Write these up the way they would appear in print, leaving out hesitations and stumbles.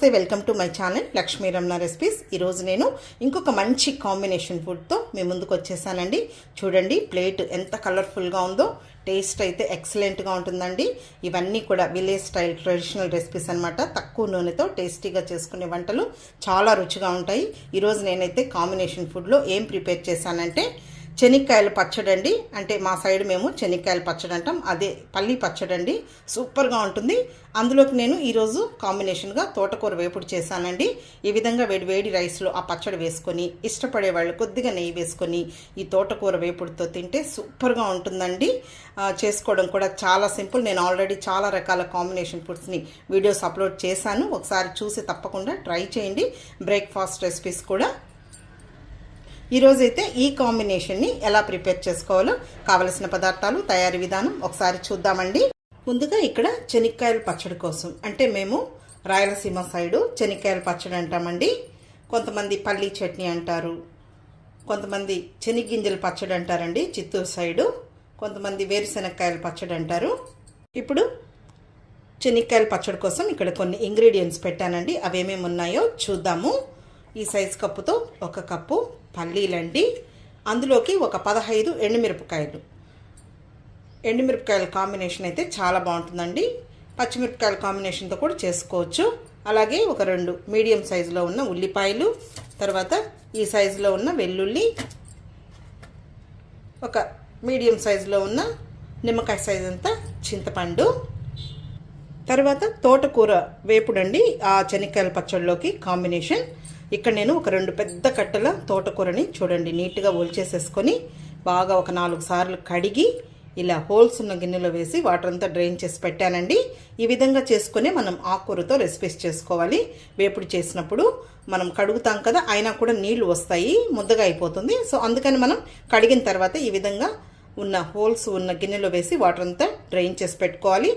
నమస్తే, welcome to my channel Lakshmi Ramana recipes. ఈరోజు నేను ఇంకొక మంచి కాంబినేషన్ ఫుడ్తో మీ ముందుకు వచ్చేసానండి. చూడండి, ప్లేట్ ఎంత కలర్ఫుల్గా ఉందో. టేస్ట్ అయితే ఎక్సలెంట్గా ఉంటుందండి. ఇవన్నీ కూడా విలేజ్ స్టైల్ ట్రెడిషనల్ రెసిపీస్ అనమాట. తక్కువ నూనెతో టేస్టీగా చేసుకునే వంటలు చాలా రుచిగా ఉంటాయి. ఈరోజు నేనైతే కాంబినేషన్ ఫుడ్లో ఏం ప్రిపేర్ చేశానంటే చెనిక్కాయల పచ్చడి అండి. అంటే మా సైడ్ మేము చెనిక్కాయల పచ్చడి అంటాం, అదే పల్లి పచ్చడి అండి. సూపర్గా ఉంటుంది. అందులోకి నేను ఈరోజు కాంబినేషన్గా తోటకూర వేపుడు చేశానండి. ఈ విధంగా వేడి వేడి రైస్లో ఆ పచ్చడి వేసుకొని, ఇష్టపడే వాళ్ళు కొద్దిగా నెయ్యి వేసుకొని ఈ తోటకూర వేపుడుతో తింటే సూపర్గా ఉంటుందండి. చేసుకోవడం కూడా చాలా సింపుల్. నేను ఆల్రెడీ చాలా రకాల కాంబినేషన్ ఫుడ్స్ని వీడియోస్ అప్లోడ్ చేశాను. ఒకసారి చూసి తప్పకుండా ట్రై చేయండి. బ్రేక్ఫాస్ట్ రెసిపీస్ కూడా. ఈరోజైతే ఈ కాంబినేషన్ని ఎలా ప్రిపేర్ చేసుకోవాలో కావలసిన పదార్థాలు, తయారీ విధానం ఒకసారి చూద్దామండి. ముందుగా ఇక్కడ చెనిక్కాయల పచ్చడి కోసం, అంటే మేము రాయలసీమ సైడు చెనిక్కాయల పచ్చడి అంటామండి. కొంతమంది పల్లి చట్నీ అంటారు, కొంతమంది చెనిగ్గింజల పచ్చడి అంటారండి చిత్తూరు సైడు, కొంతమంది వేరుశెనక్కాయల పచ్చడి అంటారు. ఇప్పుడు చెనిక్కాయల పచ్చడి కోసం ఇక్కడ కొన్ని ఇంగ్రీడియంట్స్ పెట్టానండి. అవేమేమి ఉన్నాయో చూద్దాము. ఈ సైజ్ కప్పుతో 1 కప్పు పల్లీలండి. అందులోకి ఒక 15 ఎండుమిరపకాయలు. ఎండుమిరపకాయల కాంబినేషన్ అయితే చాలా బాగుంటుందండి. పచ్చిమిరపకాయల కాంబినేషన్తో కూడా చేసుకోవచ్చు. అలాగే ఒక 2 మీడియం సైజులో ఉన్న ఉల్లిపాయలు, తర్వాత ఈ సైజులో ఉన్న వెల్లుల్లి, ఒక మీడియం సైజులో ఉన్న నిమ్మకాయ సైజు అంతా చింతపండు, తర్వాత తోటకూర వేపుడండి ఆ చెనిక్కాయల పచ్చడిలోకి కాంబినేషన్. ఇక్కడ నేను ఒక 2 పెద్ద కట్టల తోటకూరని చూడండి నీట్గా ఒలిచేసేసుకొని బాగా ఒక 4 సార్లు కడిగి ఇలా హోల్స్ ఉన్న గిన్నెలో వేసి వాటర్ అంతా డ్రైన్ చేసి పెట్టానండి. ఈ విధంగా చేసుకునే మనం ఆకుకూరతో రెసిపీస్ చేసుకోవాలి. వేపుడు చేసినప్పుడు మనం కడుగుతాం కదా, అయినా కూడా నీళ్లు వస్తాయి, ముద్దగా అయిపోతుంది. సో అందుకని మనం కడిగిన తర్వాత ఈ విధంగా ఉన్న హోల్స్ ఉన్న గిన్నెలో వేసి వాటర్ అంతా డ్రైన్ చేసి పెట్టుకోవాలి.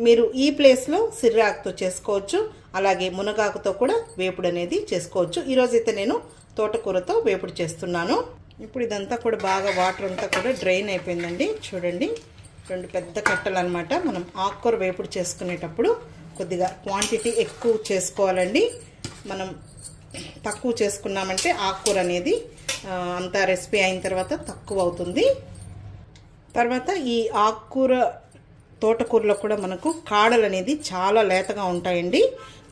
మీరు ఈ ప్లేస్లో సిర్రాకుతో చేసుకోవచ్చు, అలాగే మునగాకుతో కూడా వేపుడు అనేది చేసుకోవచ్చు. ఈరోజైతే నేను తోటకూరతో వేపుడు చేస్తున్నాను. ఇప్పుడు ఇదంతా కూడా బాగా వాటర్ అంతా కూడా డ్రైన్ అయిపోయిందండి. చూడండి, 2 పెద్ద కట్టలు అనమాట. మనం ఆకుకూర వేపుడు చేసుకునేటప్పుడు కొద్దిగా క్వాంటిటీ ఎక్కువ చేసుకోవాలండి. మనం తక్కువ చేసుకున్నామంటే ఆకుకూర అనేది అంతా రెసిపీ అయిన తర్వాత తక్కువ అవుతుంది. తర్వాత ఈ ఆకుకూర తోటకూరలో కూడా మనకు కాడలు అనేది చాలా లేతగా ఉంటాయండి.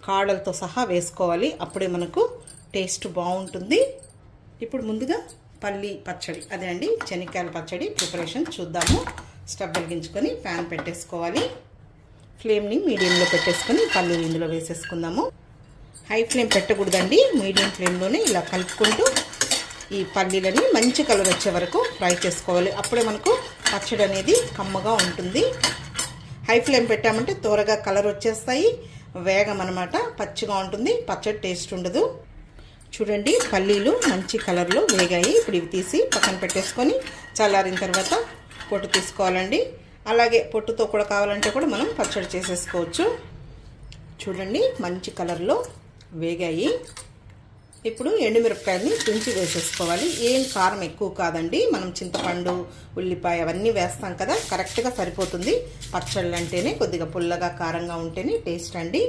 కాడలతో సహా వేసుకోవాలి, అప్పుడే మనకు టేస్ట్ బాగుంటుంది. ఇప్పుడు ముందుగా పల్లి పచ్చడి, అదే అండి చెనిక్కాయల పచ్చడి ప్రిపరేషన్ చూద్దాము. స్టవ్ వెలిగించుకొని ప్యాన్ పెట్టేసుకోవాలి. ఫ్లేమ్ని మీడియంలో పెట్టేసుకొని పల్లీలు ఇందులో వేసేసుకుందాము. హై ఫ్లేమ్ పెట్టకూడదండి, మీడియం ఫ్లేమ్లోనే ఇలా కలుపుకుంటూ ఈ పల్లీలని మంచి కలర్ వచ్చే వరకు ఫ్రై చేసుకోవాలి. అప్పుడే మనకు పచ్చడి అనేది కమ్మగా ఉంటుంది. హై ఫ్లేమ్ పెట్టామంటే త్వరగా కలర్ వచ్చేస్తాయి, వేగం అనమాట, పచ్చిగా ఉంటుంది, పచ్చడి టేస్ట్ ఉండదు. చూడండి, పల్లీలు మంచి కలర్లో వేగాయి. ఇప్పుడు ఇవి తీసి పక్కన పెట్టేసుకొని చల్లారిన తర్వాత పొట్టు తీసుకోవాలండి. అలాగే పొట్టుతో కూడా కావాలంటే కూడా మనం పచ్చడి చేసేసుకోవచ్చు. చూడండి, మంచి కలర్లో వేగాయి. ఇప్పుడు ఎండుమిరపకాయలని తుంచి వేసేసుకోవాలి. ఏం కారం ఎక్కువ కాదండి, మనం చింతపండు, ఉల్లిపాయ అవన్నీ వేస్తాం కదా, కరెక్ట్గా సరిపోతుంది. పచ్చళ్ళు అంటేనే కొద్దిగా పుల్లగా కారంగా ఉంటేనే టేస్ట్ అండి.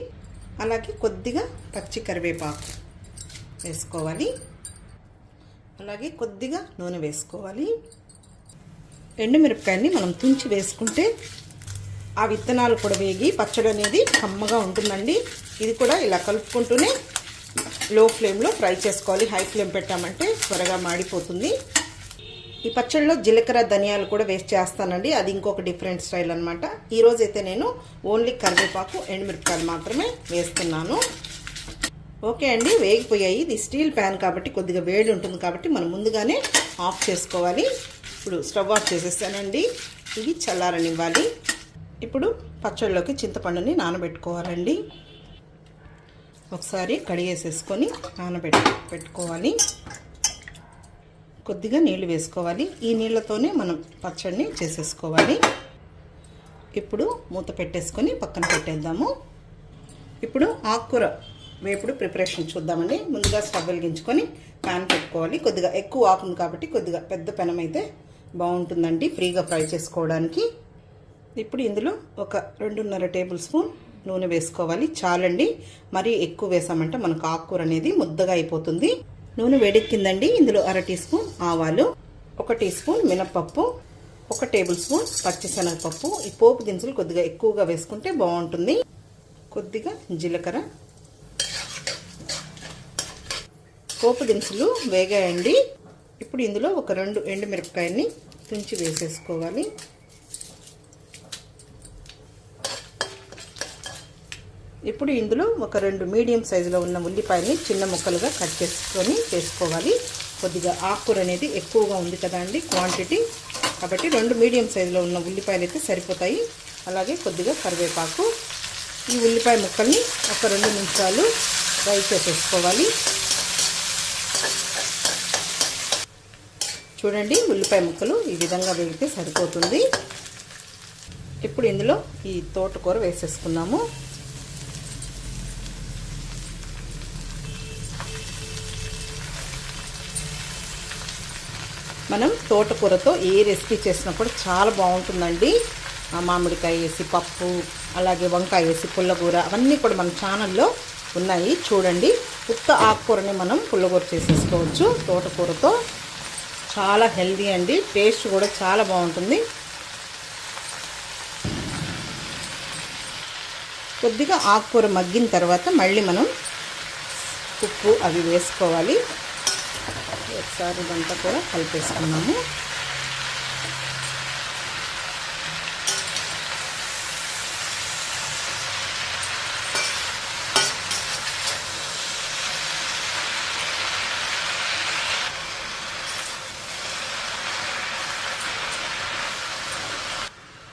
అలాగే కొద్దిగా పచ్చి కరివేపాకు వేసుకోవాలి. అలాగే కొద్దిగా నూనె వేసుకోవాలి. ఎండుమిరపకాయని మనం తుంచి వేసుకుంటే ఆ విత్తనాలు కూడా వేగి పచ్చడి అనేది కమ్మగా ఉంటుందండి. ఇది కూడా ఇలా కలుపుకుంటూనే లో ఫ్లేమ్లో ఫ్రై చేసుకోవాలి. హై ఫ్లేమ్ పెట్టామంటే త్వరగా మాడిపోతుంది. ఈ పచ్చడిలో జీలకర్ర, ధనియాలు కూడా వేస్ట్ చేస్తానండి, అది ఇంకొక డిఫరెంట్ స్టైల్ అనమాట. ఈరోజైతే నేను ఓన్లీ కరివేపాకు, ఎండుమిరపకాయలు మాత్రమే వేస్తున్నాను. ఓకే అండి, వేగిపోయాయి. ఇది స్టీల్ ప్యాన్ కాబట్టి కొద్దిగా వేడి ఉంటుంది కాబట్టి మనం ముందుగానే ఆఫ్ చేసుకోవాలి. ఇప్పుడు స్టవ్ ఆఫ్ చేసేసానండి. ఇవి చల్లారనివ్వాలి. ఇప్పుడు పచ్చడిలోకి చింతపండుని నానబెట్టుకోవాలండి. ఒకసారి కడిగేసేసుకొని పెట్టుకోవాలి. కొద్దిగా నీళ్లు వేసుకోవాలి. ఈ నీళ్ళతోనే మనం పచ్చడిని చేసేసుకోవాలి. ఇప్పుడు మూత పెట్టేసుకొని పక్కన పెట్టేద్దాము. ఇప్పుడు ఆకుకూర వేపుడు ప్రిపరేషన్ చూద్దామండి. ముందుగా స్టవ్ వెలిగించుకొని ప్యాన్ పెట్టుకోవాలి. కొద్దిగా ఎక్కువ ఆకుంది కాబట్టి కొద్దిగా పెద్ద పెనం అయితే బాగుంటుందండి ఫ్రీగా ఫ్రై చేసుకోవడానికి. ఇప్పుడు ఇందులో ఒక 2.5 టేబుల్ స్పూన్ నూనె వేసుకోవాలి. చాలండి, మరీ ఎక్కువ వేసామంటే మనకు ఆకుకూర అనేది ముద్దగా అయిపోతుంది. నూనె వేడెక్కిందండి. ఇందులో 1/2 టీ స్పూన్ ఆవాలు, 1 టీ స్పూన్ మినప్పప్పు, 1 టేబుల్ స్పూన్ పచ్చిశనగపప్పు. ఈ పోపు దినుసులు కొద్దిగా ఎక్కువగా వేసుకుంటే బాగుంటుంది. కొద్దిగా జీలకర్ర. పోపు దినుసులు వేగాయండి. ఇప్పుడు ఇందులో ఒక 2 ఎండుమిరపకాయల్ని తుంచి వేసేసుకోవాలి. ఇప్పుడు ఇందులో ఒక 2 మీడియం సైజులో ఉన్న ఉల్లిపాయల్ని చిన్న ముక్కలుగా కట్ చేసుకొని వేసుకోవాలి. కొద్దిగా ఆకుకూర అనేది ఎక్కువగా ఉంది కదా అండి క్వాంటిటీ, కాబట్టి 2 మీడియం సైజులో ఉన్న ఉల్లిపాయలు అయితే సరిపోతాయి. అలాగే కొద్దిగా కరివేపాకు. ఈ ఉల్లిపాయ ముక్కల్ని ఒక 2 నిమిషాలు ఫ్రై చేసేసుకోవాలి. చూడండి, ఉల్లిపాయ ముక్కలు ఈ విధంగా వేగితే సరిపోతుంది. ఇప్పుడు ఇందులో ఈ తోటకూర వేసేసుకున్నాము. మనం తోటకూరతో ఏ రెసిపీ చేసినా కూడా చాలా బాగుంటుందండి. మామిడికాయ వేసి పప్పు, అలాగే వంకాయ వేసి పుల్లగూర, అవన్నీ కూడా మన ఛానల్లో ఉన్నాయి చూడండి. ఉత్త ఆకుకూరని మనం పుల్లగూర చేసేసుకోవచ్చు తోటకూరతో. చాలా హెల్దీ అండి, టేస్ట్ కూడా చాలా బాగుంటుంది. కొద్దిగా ఆకుకూర మగ్గిన తర్వాత మళ్ళీ మనం ఉప్పు అవి వేసుకోవాలి. ఒకసారి ఇదంతా కూడా కలిపేసుకున్నాము.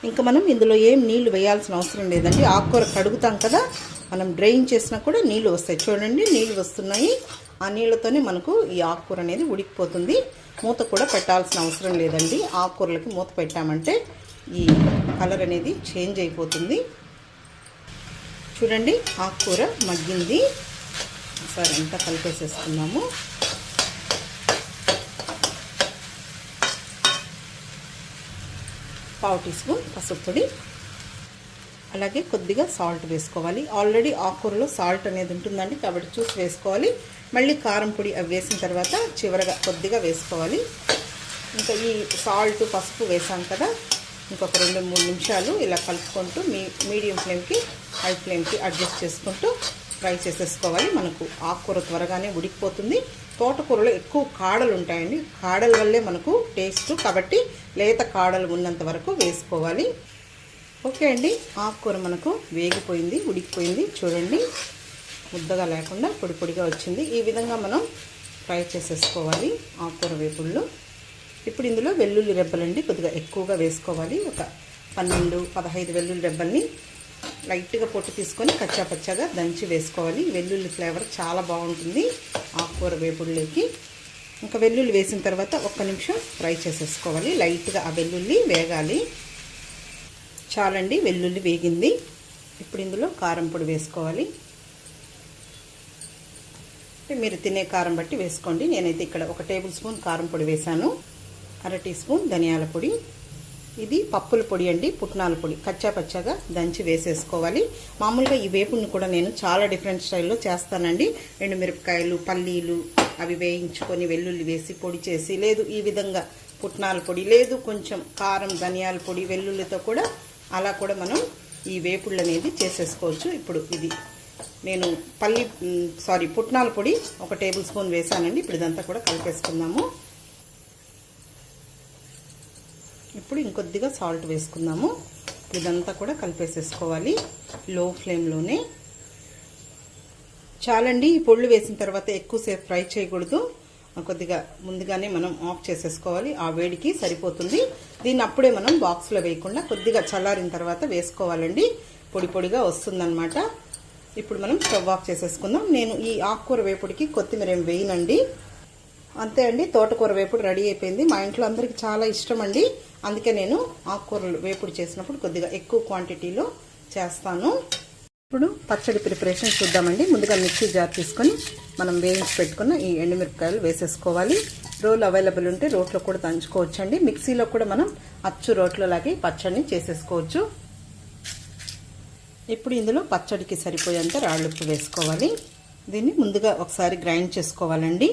ఇంకా మనం ఇందులో ఏం నీళ్లు వేయాల్సిన అవసరం లేదండి. ఆకుకూర కడుగుతాం కదా, మనం డ్రైన్ చేసినా కూడా నీళ్లు వస్తాయి. చూడండి, నీళ్లు వస్తున్నాయి. ఆ నీళ్ళతోనే మనకు ఈ ఆకుకూర అనేది ఉడికిపోతుంది. మూత కూడా పెట్టాల్సిన అవసరం లేదండి. ఆకుకూరలకి మూత పెట్టామంటే ఈ కలర్ అనేది చేంజ్ అయిపోతుంది. చూడండి, ఆకుకూర మగ్గింది. ఒకసారి అంతా కలిపేసేసుకున్నాము. పావు టీ స్పూన్ పసుపు పొడి, అలాగే కొద్దిగా సాల్ట్ వేసుకోవాలి. ఆల్రెడీ ఆకుకూరలో సాల్ట్ అనేది ఉంటుందండి, కాబట్టి చూసి వేసుకోవాలి. మళ్ళీ కారం పొడి అవి వేసిన తర్వాత చివరగా కొద్దిగా వేసుకోవాలి. ఇంకా ఈ సాల్ట్ పసుపు వేసాం కదా, ఇంకొక 2-3 నిమిషాలు ఇలా కలుపుకుంటూ మీడియం ఫ్లేమ్కి హై ఫ్లేమ్కి అడ్జస్ట్ చేసుకుంటూ ఫ్రై చేసేసుకోవాలి. మనకు ఆకుకూర త్వరగానే ఉడికిపోతుంది. తోటకూరలో ఎక్కువ కాడలు ఉంటాయండి, కాడల వల్లే మనకు టేస్ట్, కాబట్టి లేత కాడలు ఉన్నంత వరకు వేసుకోవాలి. ఓకే అండి, ఆకుకూర మనకు వేగిపోయింది, ఉడికిపోయింది. చూడండి, ముద్దగా లేకుండా పొడి పొడిగా వచ్చింది. ఈ విధంగా మనం ఫ్రై చేసేసుకోవాలి ఆకుకూర వేపుళ్ళు. ఇప్పుడు ఇందులో వెల్లుల్లి రెబ్బలండి కొద్దిగా ఎక్కువగా వేసుకోవాలి. ఒక 12-15 వెల్లుల్లి రెబ్బల్ని లైట్గా పొట్టు తీసుకొని కచ్చా పచ్చాగా దంచి వేసుకోవాలి. వెల్లుల్లి ఫ్లేవర్ చాలా బాగుంటుంది ఆకుకూర వేపుళ్ళకి. ఇంకా వెల్లుల్లి వేసిన తర్వాత 1 నిమిషం ఫ్రై చేసేసుకోవాలి. లైట్గా ఆ వెల్లుల్లి వేగాలి. చాలండి, వెల్లుల్లి వేగింది. ఇప్పుడు ఇందులో కారం పొడి వేసుకోవాలి. మీరు తినే కారం బట్టి వేసుకోండి. నేనైతే ఇక్కడ 1 టేబుల్ స్పూన్ కారం పొడి వేశాను. 1/2 టీ స్పూన్ ధనియాల పొడి. ఇది పప్పుల పొడి అండి, పుట్నాల పొడి. కచ్చా పచ్చాగా దంచి వేసేసుకోవాలి. మామూలుగా ఈ వేపుని కూడా నేను చాలా డిఫరెంట్ స్టైల్లో చేస్తానండి. ఎండుమిరపకాయలు, పల్లీలు అవి వేయించుకొని వెల్లుల్లి వేసి పొడి చేసి, లేదు ఈ విధంగా పుట్నాల పొడి, లేదు కొంచెం కారం ధనియాల పొడి వెల్లుల్లితో కూడా అలా కూడా మనం ఈ వేపుళ్ళు అనేది చేసేసుకోవచ్చు. ఇప్పుడు ఇది నేను పుట్నాల పొడి 1 టేబుల్ స్పూన్ వేసానండి. ఇప్పుడు ఇదంతా కూడా కలిపేసుకుందాము. ఇప్పుడు ఇంకొద్దిగా సాల్ట్ వేసుకుందాము. ఇదంతా కూడా కలిపేసేసుకోవాలి లో ఫ్లేమ్లోనే. చాలండి, ఈ పొళ్ళు వేసిన తర్వాత ఎక్కువసేపు ఫ్రై చేయకూడదు. కొద్దిగా ముందుగానే మనం ఆఫ్ చేసేసుకోవాలి. ఆ వేడికి సరిపోతుంది. దీన్ని అప్పుడే మనం బాక్స్లో వేయకుండా కొద్దిగా చల్లారిన తర్వాత వేసుకోవాలండి. పొడి పొడిగా వస్తుందన్నమాట. ఇప్పుడు మనం స్టవ్ ఆఫ్ చేసేసుకుందాం. నేను ఈ ఆకుకూర వేపుడికి కొత్తిమీర ఏం వేయనండి. అంతే అండి, తోటకూర వేపుడు రెడీ అయిపోయింది. మా ఇంట్లో అందరికీ చాలా ఇష్టం అండి. అందుకే నేను ఆకుకూరలు వేపుడు చేసినప్పుడు కొద్దిగా ఎక్కువ క్వాంటిటీలో చేస్తాను. ఇప్పుడు పచ్చడి ప్రిపరేషన్ చూద్దామండి. ముందుగా మిక్సీ జార్ తీసుకొని మనం వేయించి పెట్టుకున్న ఈ ఎండుమిరపకాయలు వేసేసుకోవాలి. రోలు అవైలబుల్ ఉంటే రోట్లో కూడా దంచుకోవచ్చండి. మిక్సీలో కూడా మనం అచ్చు రోట్లో లాగే పచ్చడిని చేసేసుకోవచ్చు. ఇప్పుడు ఇందులో పచ్చడికి సరిపోయేంత రాళ్ళుప్పు వేసుకోవాలి. దీన్ని ముందుగా ఒకసారి గ్రైండ్ చేసుకోవాలండి.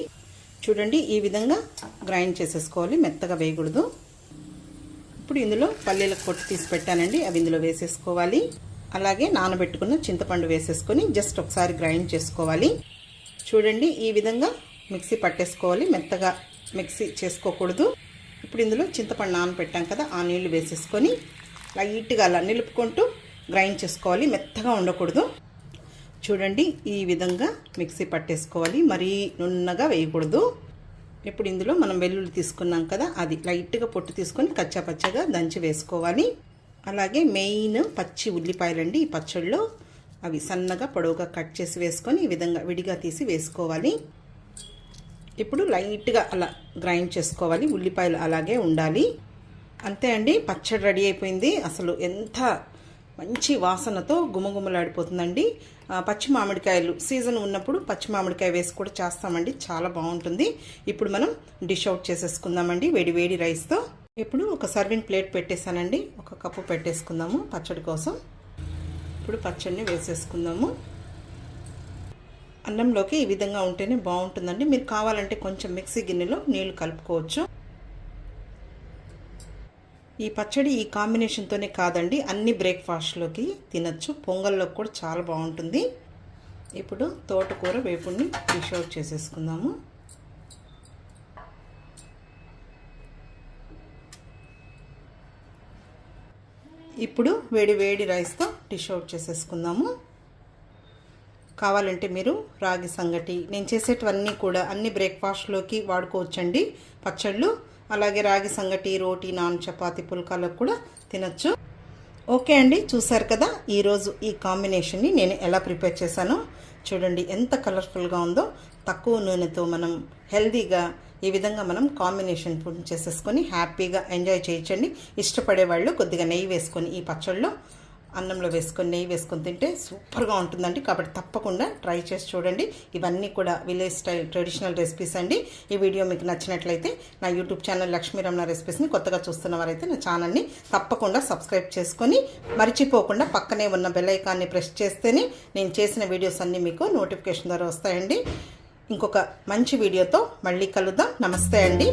చూడండి, ఈ విధంగా గ్రైండ్ చేసేసుకోవాలి, మెత్తగా వేయకూడదు. ఇప్పుడు ఇందులో పల్లీల పొట్టు తీసి పెట్టానండి, అవి ఇందులో వేసేసుకోవాలి. అలాగే నానబెట్టుకున్న చింతపండు వేసేసుకొని జస్ట్ ఒకసారి గ్రైండ్ చేసుకోవాలి. చూడండి, ఈ విధంగా మిక్సీ పట్టేసుకోవాలి, మెత్తగా మిక్సీ చేసుకోకూడదు. ఇప్పుడు ఇందులో చింతపండు నానబెట్టాం కదా, ఆ నీళ్లు వేసేసుకొని లైట్గా అలా నిలుపుకుంటూ గ్రైండ్ చేసుకోవాలి, మెత్తగా ఉండకూడదు. చూడండి, ఈ విధంగా మిక్సీ పట్టేసుకోవాలి, మరీ నున్నగా వేయకూడదు. ఇప్పుడు ఇందులో మనం వెల్లుల్లి తీసుకున్నాం కదా, అది లైట్గా పొట్టు తీసుకొని కచ్చాపచ్చగా దంచి వేసుకోవాలి. అలాగే మెయిన్ పచ్చి ఉల్లిపాయలండి ఈ పచ్చడిలో, అవి సన్నగా పొడవుగా కట్ చేసి వేసుకొని ఈ విధంగా విడిగా తీసి వేసుకోవాలి. ఇప్పుడు లైట్గా అలా గ్రైండ్ చేసుకోవాలి, ఉల్లిపాయలు అలాగే ఉండాలి. అంతే అండి, పచ్చడి రెడీ అయిపోయింది. అసలు ఎంత మంచి వాసనతో గుమగుమలాడిపోతుందండి. పచ్చి మామిడికాయలు సీజన్ ఉన్నప్పుడు పచ్చి మామిడికాయ వేసి కూడా చేస్తామండి, చాలా బాగుంటుంది. ఇప్పుడు మనం డిష్ అవుట్ చేసేసుకుందామండి వేడి వేడి రైస్తో. ఇప్పుడు ఒక సర్వింగ్ ప్లేట్ పెట్టేశానండి, ఒక కప్పు పెట్టేసుకుందాము పచ్చడి కోసం. ఇప్పుడు పచ్చడిని వేసేసుకుందాము. అన్నంలోకి ఈ విధంగా ఉంటేనే బాగుంటుందండి. మీరు కావాలంటే కొంచెం మిక్సీ గిన్నెలో నీళ్లు కలుపుకోవచ్చు. ఈ పచ్చడి ఈ కాంబినేషన్తోనే కాదండి, అన్ని బ్రేక్ఫాస్ట్లోకి తినచ్చు, పొంగల్లోకి కూడా చాలా బాగుంటుంది. ఇప్పుడు తోటకూర వేపుడిని డిష్ అవుట్ చేసేసుకుందాము. ఇప్పుడు వేడి వేడి రైస్తో డిష్ అవుట్ చేసేసుకుందాము. కావాలంటే మీరు రాగి సంగటి, నేను చేసేటివన్నీ కూడా అన్ని బ్రేక్ఫాస్ట్లోకి వాడుకోవచ్చండి పచ్చళ్ళు. అలాగే రాగి సంగటి, రోటీ, నాన్, చపాతీ, పుల్కాలకు కూడా తినచ్చు. ఓకే అండి, చూసారు కదా ఈరోజు ఈ కాంబినేషన్ని నేను ఎలా ప్రిపేర్ చేశానో. చూడండి ఎంత కలర్ఫుల్గా ఉందో. తక్కువ నూనెతో మనం హెల్దీగా ఈ విధంగా మనం కాంబినేషన్ ఫుడ్ చేసేసుకొని హ్యాపీగా ఎంజాయ్ చేయొచ్చండి. ఇష్టపడే వాళ్ళు కొద్దిగా నెయ్యి వేసుకొని ఈ పచ్చళ్ళలో అన్నంలో వేసుకొని నెయ్యి వేసుకొని తింటే సూపర్గా ఉంటుందండి. కాబట్టి తప్పకుండా ట్రై చేసి చూడండి. ఇవన్నీ కూడా విలేజ్ స్టైల్ ట్రెడిషనల్ రెసిపీస్ అండి. ఈ వీడియో మీకు నచ్చినట్లయితే నా యూట్యూబ్ ఛానల్ లక్ష్మీ రమణ రెసిపీస్ని కొత్తగా చూస్తున్న వారైతే నా ఛానల్ని తప్పకుండా సబ్స్క్రైబ్ చేసుకొని మర్చిపోకుండా పక్కనే ఉన్న బెల్ ఐకాన్ని ప్రెస్ చేస్తేనే నేను చేసిన వీడియోస్ అన్నీ మీకు నోటిఫికేషన్ ద్వారా వస్తాయండి. ఇంకొక మంచి వీడియోతో మళ్ళీ కలుద్దాం. నమస్తే అండి.